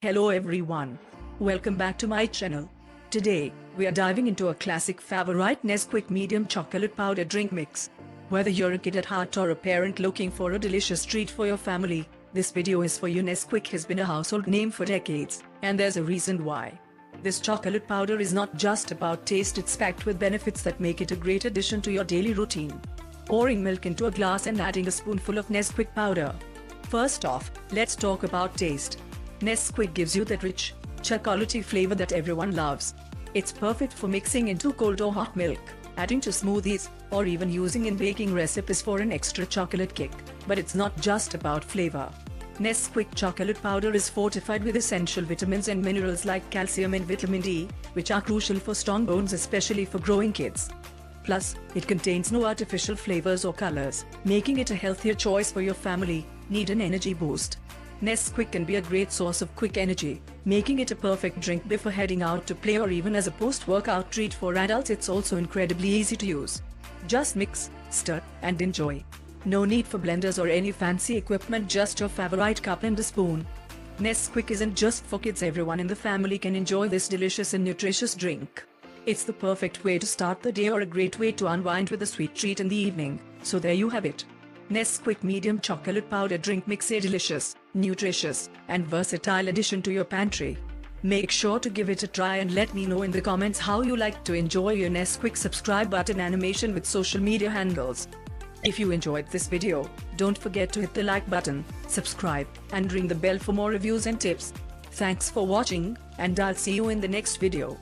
Hello everyone. Welcome back to my channel. Today, we are diving into a classic favorite Nesquik medium chocolate powder drink mix. Whether you're a kid at heart or a parent looking for a delicious treat for your family, this video is for you. Nesquik has been a household name for decades, and there's a reason why. This chocolate powder is not just about taste, it's packed with benefits that make it a great addition to your daily routine. Pouring milk into a glass and adding a spoonful of Nesquik powder. First off, let's talk about taste. Nesquik gives you that rich, chocolatey flavor that everyone loves. It's perfect for mixing into cold or hot milk, adding to smoothies, or even using in baking recipes for an extra chocolate kick. But it's not just about flavor. Nesquik chocolate powder is fortified with essential vitamins and minerals like calcium and vitamin D, which are crucial for strong bones, especially for growing kids. Plus, it contains no artificial flavors or colors, making it a healthier choice for your family. Need an energy boost? Nesquik can be a great source of quick energy, making it a perfect drink before heading out to play or even as a post-workout treat for adults. It's also incredibly easy to use. Just mix, stir, and enjoy. No need for blenders or any fancy equipment, just your favorite cup and a spoon. Nesquik isn't just for kids, everyone in the family can enjoy this delicious and nutritious drink. It's the perfect way to start the day or a great way to unwind with a sweet treat in the evening. So there you have it. Nesquik medium chocolate powder drink mix, a delicious, nutritious, and versatile addition to your pantry. Make sure to give it a try and let me know in the comments how you like to enjoy your Nesquik. Subscribe button animation with social media handles. If you enjoyed this video, don't forget to hit the like button, subscribe, and ring the bell for more reviews and tips. Thanks for watching, and I'll see you in the next video.